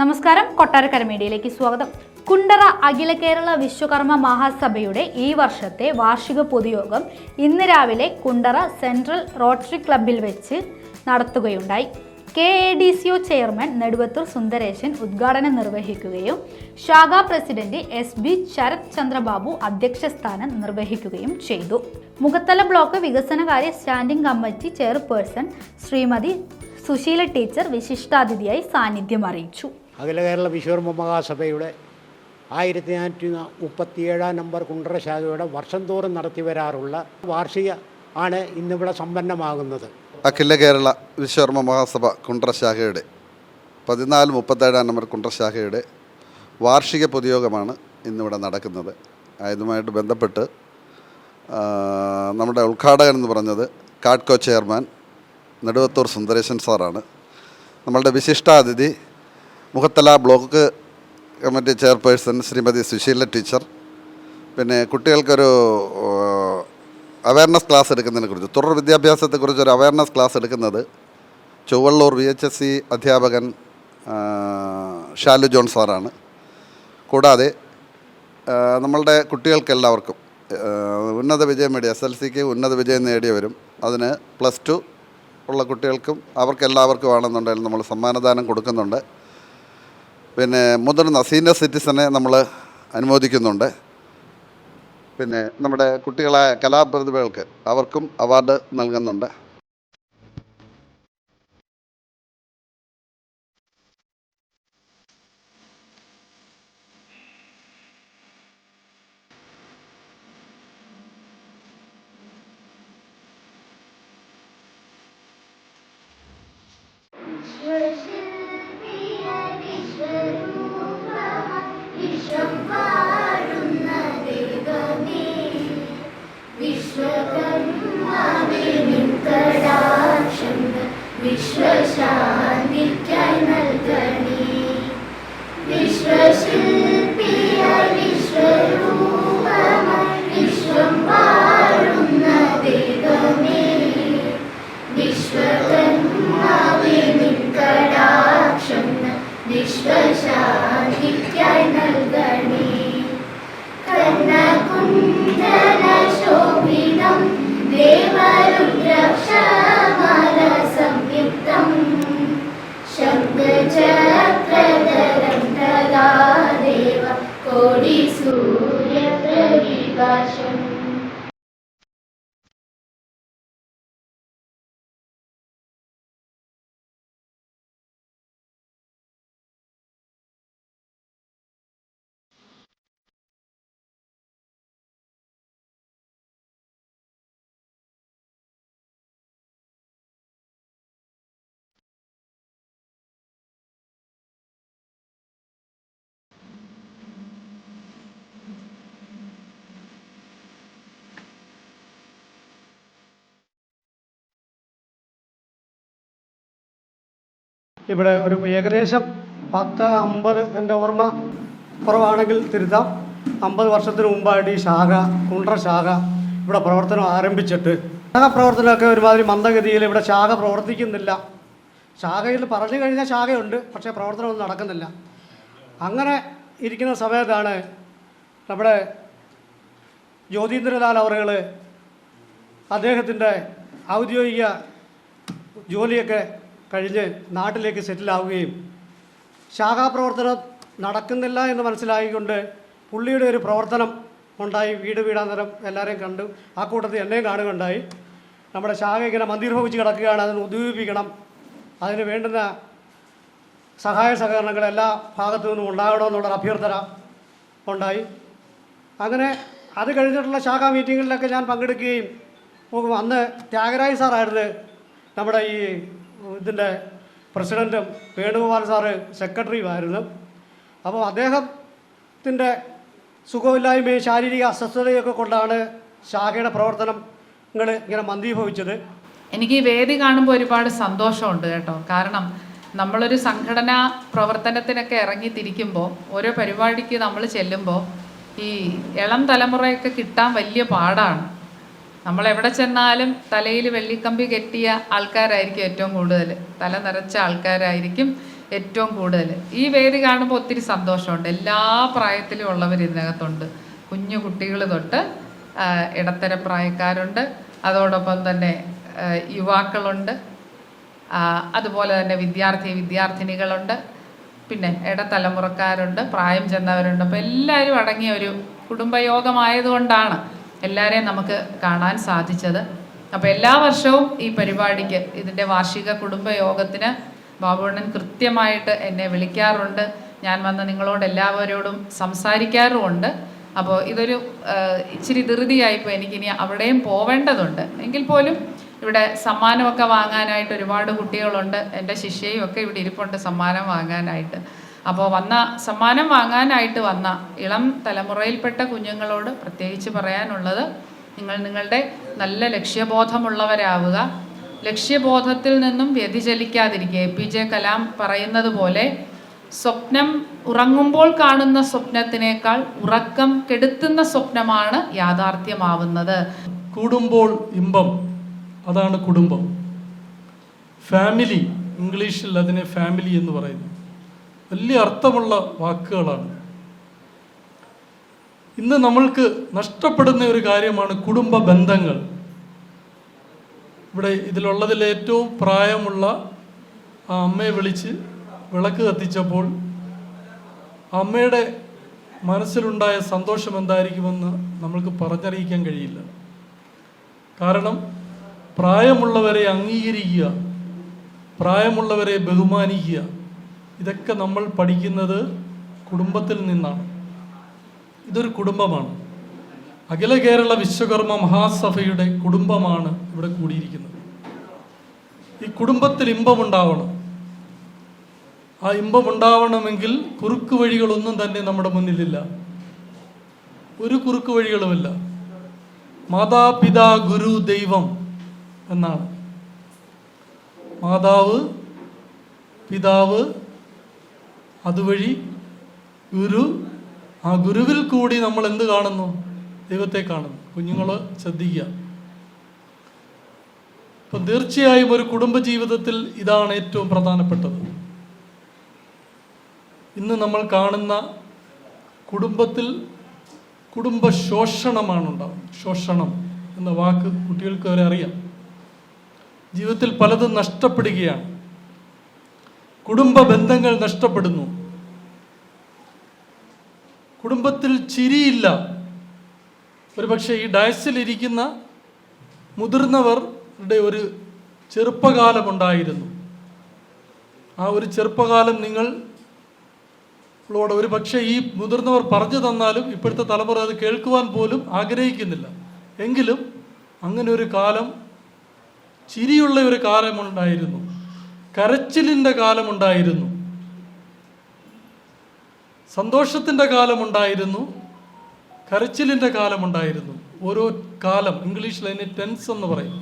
നമസ്കാരം, കൊട്ടാരക്കര മീഡിയയിലേക്ക് സ്വാഗതം. കുണ്ടറ അഖില കേരള വിശ്വകർമ്മ മഹാസഭയുടെ ഈ വർഷത്തെ വാർഷിക പൊതുയോഗം ഇന്ന് രാവിലെ കുണ്ടറ സെൻട്രൽ റോട്ടറി ക്ലബ്ബിൽ വെച്ച് നടത്തുകയുണ്ടായി. KADCO ചെയർമാൻ നെടുവത്തൂർ സുന്ദരേശൻ ഉദ്ഘാടനം നിർവഹിക്കുകയും ശാഖാ പ്രസിഡന്റ് SB ശരത് ചന്ദ്രബാബു അധ്യക്ഷ സ്ഥാനം നിർവഹിക്കുകയും ചെയ്തു. മുഖത്തല ബ്ലോക്ക് വികസനകാര്യ standing committee chairperson Shrimati Susheela teacher വിശിഷ്ടാതിഥിയായി സാന്നിധ്യം അറിയിച്ചു. അഖില കേരള വിശ്വകർമ്മ മഹാസഭയുടെ 1937 നമ്പർ കുണ്ടറ ശാഖയുടെ വർഷം തോറും നടത്തി വരാറുള്ള വാർഷിക ആണ് ഇന്നിവിടെ സമ്പന്നമാകുന്നത്. അഖില കേരള വിശ്വകർമ്മ മഹാസഭ കുണ്ടറ ശാഖയുടെ 1437 നമ്പർ കുണ്ടറ ശാഖയുടെ വാർഷിക പൊതുയോഗമാണ് ഇന്നിവിടെ നടക്കുന്നത്. ഇതുമായിട്ട് ബന്ധപ്പെട്ട് നമ്മുടെ ഉദ്ഘാടകൻ എന്ന് പറഞ്ഞത് കാഡ്കോ ചെയർമാൻ നെടുവത്തൂർ സുന്ദരേശൻ സാറാണ്. നമ്മളുടെ വിശിഷ്ടാതിഥി Mukhathala block committee chairperson Shrimati Susheela teacher. പിന്നെ കുട്ടികൾക്കൊരു അവയർനെസ് ക്ലാസ് എടുക്കുന്നതിനെക്കുറിച്ച്, തുടർ വിദ്യാഭ്യാസത്തെക്കുറിച്ചൊരു അവയർനെസ് ക്ലാസ് എടുക്കുന്നത് ചൊവ്വള്ളൂർ VHSC അധ്യാപകൻ ഷാലു ജോൺ സാറാണ്. കൂടാതെ നമ്മളുടെ കുട്ടികൾക്കെല്ലാവർക്കും ഉന്നത വിജയം നേടിയ SLCക്ക് ഉന്നത വിജയം നേടിയവരും അതിന് +2 ഉള്ള കുട്ടികൾക്കും അവർക്കെല്ലാവർക്കുമാണെന്നുണ്ടെങ്കിൽ നമ്മൾ സമ്മാനദാനം കൊടുക്കുന്നുണ്ട്. പിന്നെ മുതിർന്ന സീനിയർ സിറ്റിസനെ നമ്മൾ അനുമോദിക്കുന്നുണ്ട്. പിന്നെ നമ്മുടെ കുട്ടികളായ കലാപ്രതിഭകൾക്ക് അവർക്കും അവാർഡ് നൽകുന്നുണ്ട്. വിശ്വശാന്തിക്കായി നൽകണേ. വിശ്വശില്പിയ വിശ്വരൂപമായി വിശ്വം വാഴുന്ന ദൈവമേ, വിശ്വകന്മാവേ നിൻ കടാക്ഷം വിശ്വശാന്തിക്കായി നൽകണേ. കർണകുണ്ഡല ശോഭിതം ദേവരുദ്രാക്ഷമാല സംയുക്തം ശംഖചക്രധരം തഥാ ദേവ കോടി സൂര്യപ്രകാശം. ഇവിടെ ഒരു ഏകദേശം 10-50, എൻ്റെ ഓർമ്മ കുറവാണെങ്കിൽ തിരുത്താം, 50 വർഷത്തിന് മുമ്പായിട്ട് ഈ ശാഖ, കുണ്ടറ ശാഖ ഇവിടെ പ്രവർത്തനം ആരംഭിച്ചിട്ട് ശാഖ പ്രവർത്തനമൊക്കെ ഒരുമാതിരി മന്ദഗതിയിൽ ഇവിടെ ശാഖ പ്രവർത്തിക്കുന്നില്ല. ശാഖയിൽ പറഞ്ഞു കഴിഞ്ഞാൽ ശാഖയുണ്ട്, പക്ഷേ പ്രവർത്തനമൊന്നും നടക്കുന്നില്ല. അങ്ങനെ ഇരിക്കുന്ന സമയത്താണ് നമ്മുടെ ജ്യോതീന്ദ്രലാൽ അവറുകൾ അദ്ദേഹത്തിൻ്റെ ഔദ്യോഗിക ജോലിയൊക്കെ കഴിഞ്ഞ് നാട്ടിലേക്ക് സെറ്റിലാവുകയും ശാഖാപ്രവർത്തനം നടക്കുന്നില്ല എന്ന് മനസ്സിലാക്കിക്കൊണ്ട് പുള്ളിയുടെ ഒരു പ്രവർത്തനം ഉണ്ടായി. വീടാന്തരം എല്ലാവരെയും കണ്ടു, ആ കൂട്ടത്തിൽ എന്നെയും കാണുകയുണ്ടായി. നമ്മുടെ ശാഖ ഇങ്ങനെ മന്ദിരഭവിച്ച് കിടക്കുകയാണ്, അതിന് ഉദ്ദീപിക്കണം, അതിന് വേണ്ടുന്ന സഹായ സഹകരണങ്ങൾ എല്ലാ ഭാഗത്തു നിന്നും ഉണ്ടാകണമെന്നുള്ളൊരു അഭ്യർത്ഥന ഉണ്ടായി. അങ്ങനെ അത് കഴിഞ്ഞിട്ടുള്ള ശാഖാ മീറ്റിങ്ങുകളിലൊക്കെ ഞാൻ പങ്കെടുക്കുകയും അന്ന് ത്യാഗരാജ് സാറായിരുന്നു നമ്മുടെ ഈ ഇതിൻ്റെ പ്രസിഡൻറ്റും വേണുഗോപാൽ സാറ് സെക്രട്ടറിയുമായിരുന്നു. അപ്പോൾ അദ്ദേഹത്തിൻ്റെ സുഖമില്ലായ്മയും ശാരീരിക അസ്വസ്ഥതയൊക്കെ കൊണ്ടാണ് ശാഖയുടെ പ്രവർത്തനങ്ങൾ ഇങ്ങനെ മന്ദീഭവിച്ചത്. എനിക്ക് ഈ വേദി കാണുമ്പോൾ ഒരുപാട് സന്തോഷമുണ്ട് കേട്ടോ. കാരണം നമ്മളൊരു സംഘടനാ പ്രവർത്തനത്തിനൊക്കെ ഇറങ്ങിത്തിരിക്കുമ്പോൾ, ഓരോ പരിപാടിക്ക് നമ്മൾ ചെല്ലുമ്പോൾ ഈ ഇളം തലമുറയൊക്കെ കിട്ടാൻ വലിയ പാടാണ്. നമ്മൾ എവിടെ ചെന്നാലും തലയിൽ വെള്ളിക്കമ്പി കെട്ടിയ ആൾക്കാരായിരിക്കും ഏറ്റവും കൂടുതൽ, തല നിറച്ച ആൾക്കാരായിരിക്കും ഏറ്റവും കൂടുതൽ. ഈ വേദി കാണുമ്പോൾ ഒത്തിരി സന്തോഷമുണ്ട്. എല്ലാ പ്രായത്തിലും ഉള്ളവർ ഇതിനകത്തുണ്ട്. കുഞ്ഞു കുട്ടികൾ തൊട്ട് ഇടത്തരം പ്രായക്കാരുണ്ട്, അതോടൊപ്പം തന്നെ യുവാക്കളുണ്ട്, അതുപോലെ തന്നെ വിദ്യാർത്ഥിനികളുണ്ട്, പിന്നെ ഇടതലമുറക്കാരുണ്ട്, പ്രായം ചെന്നവരുണ്ട്. അപ്പോൾ എല്ലാവരും അടങ്ങിയ ഒരു കുടുംബയോഗമായതുകൊണ്ടാണ് എല്ലാവരെയും നമുക്ക് കാണാൻ സാധിച്ചത്. അപ്പോൾ എല്ലാ വർഷവും ഈ പരിപാടിക്ക്, ഇതിൻ്റെ വാർഷിക കുടുംബയോഗത്തിന് ബാബുണ്ണൻ കൃത്യമായിട്ട് എന്നെ വിളിക്കാറുണ്ട്. ഞാൻ വന്ന് നിങ്ങളോട് എല്ലാവരോടും സംസാരിക്കാറുമുണ്ട്. അപ്പോൾ ഇതൊരു ഇച്ചിരി ധൃതിയായിപ്പോൾ എനിക്കിനി അവിടെയും പോവേണ്ടതുണ്ട്. എങ്കിൽ പോലും ഇവിടെ സമ്മാനമൊക്കെ വാങ്ങാനായിട്ട് ഒരുപാട് കുട്ടികളുണ്ട്. എൻ്റെ ശിഷ്യയും ഒക്കെ ഇവിടെ ഇരിപ്പുണ്ട് സമ്മാനം വാങ്ങാനായിട്ട്. അപ്പോൾ സമ്മാനം വാങ്ങാനായിട്ട് വന്ന ഇളം തലമുറയിൽപ്പെട്ട കുഞ്ഞുങ്ങളോട് പ്രത്യേകിച്ച് പറയാനുള്ളത്, നിങ്ങളുടെ നല്ല ലക്ഷ്യബോധമുള്ളവരാവുക. ലക്ഷ്യബോധത്തിൽ നിന്നും വ്യതിചലിക്കാതിരിക്കുക. APJ കലാം പറയുന്നത് പോലെ, സ്വപ്നം ഉറങ്ങുമ്പോൾ കാണുന്ന സ്വപ്നത്തിനേക്കാൾ ഉറക്കം കെടുത്തുന്ന സ്വപ്നമാണ് യാഥാർത്ഥ്യമാവുന്നത്. കൂടുമ്പോൾ ഇമ്പം, അതാണ് കുടുംബം. ഫാമിലി, ഇംഗ്ലീഷിൽ അതിനെ ഫാമിലി എന്ന് പറയുന്നു. വലിയ അർത്ഥമുള്ള വാക്കുകളാണ്. ഇന്ന് നമ്മൾക്ക് നഷ്ടപ്പെടുന്ന ഒരു കാര്യമാണ് കുടുംബ ബന്ധങ്ങൾ. ഇവിടെ ഇതിലുള്ളതിൽ ഏറ്റവും പ്രായമുള്ള ആ അമ്മയെ വിളിച്ച് വിളക്ക് കത്തിച്ചപ്പോൾ അമ്മയുടെ മനസ്സിലുണ്ടായ സന്തോഷം എന്തായിരിക്കുമെന്ന് നമ്മൾക്ക് പറഞ്ഞറിയിക്കാൻ കഴിയില്ല. കാരണം പ്രായമുള്ളവരെ അംഗീകരിക്കുക, പ്രായമുള്ളവരെ ബഹുമാനിക്കുക, ഇതൊക്കെ നമ്മൾ പഠിക്കുന്നത് കുടുംബത്തിൽ നിന്നാണ്. ഇതൊരു കുടുംബമാണ്. അഖില കേരള വിശ്വകർമ്മ മഹാസഭയുടെ കുടുംബമാണ് ഇവിടെ കൂടിയിരിക്കുന്നത്. ഈ കുടുംബത്തിൽ ഇമ്പമുണ്ടാവണം. ആ ഇമ്പമുണ്ടാവണമെങ്കിൽ കുറുക്ക് വഴികളൊന്നും തന്നെ നമ്മുടെ മുന്നിലില്ല. ഒരു കുറുക്ക് വഴികളുമില്ല. മാതാപിതാ ഗുരു ദൈവം എന്നാണ്. മാതാവ്, പിതാവ്, അതുവഴി ഗുരു. ആ ഗുരുവിൽ കൂടി നമ്മൾ എന്ത് കാണുന്നു? ദൈവത്തെ കാണുന്നു. കുഞ്ഞുങ്ങൾ ശ്രദ്ധിക്കുക. അപ്പം തീർച്ചയായും ഒരു കുടുംബജീവിതത്തിൽ ഇതാണ് ഏറ്റവും പ്രധാനപ്പെട്ടത്. ഇന്ന് നമ്മൾ കാണുന്ന കുടുംബത്തിൽ കുടുംബ ശോഷണമാണ് ഉണ്ടാകുന്നത്. ശോഷണം എന്ന വാക്ക് കുട്ടികൾക്ക് വരെ അറിയാം. ജീവിതത്തിൽ പലതും നഷ്ടപ്പെടുകയാണ്. കുടുംബ ബന്ധങ്ങൾ നഷ്ടപ്പെടുന്നു. കുടുംബത്തിൽ ചിരിയില്ല. ഒരുപക്ഷെ ഈ ഡയസിലിരിക്കുന്ന മുതിർന്നവരുടെ ഒരു ചെറുപ്പകാലമുണ്ടായിരുന്നു. ആ ഒരു ചെറുപ്പകാലം നിങ്ങളോട് ഒരു പക്ഷേ ഈ മുതിർന്നവർ പറഞ്ഞു തന്നാലും ഇപ്പോഴത്തെ തലമുറ അത് കേൾക്കുവാൻ പോലും ആഗ്രഹിക്കുന്നില്ല. എങ്കിലും അങ്ങനെ ഒരു കാലം, ചിരിയുള്ള ഒരു കാലമുണ്ടായിരുന്നു, കരച്ചിലിൻ്റെ കാലമുണ്ടായിരുന്നു, സന്തോഷത്തിൻ്റെ കാലമുണ്ടായിരുന്നു, കരച്ചിലിൻ്റെ കാലമുണ്ടായിരുന്നു. ഓരോ കാലം, ഇംഗ്ലീഷിൽ അതിന് ടെൻസ് എന്ന് പറയും.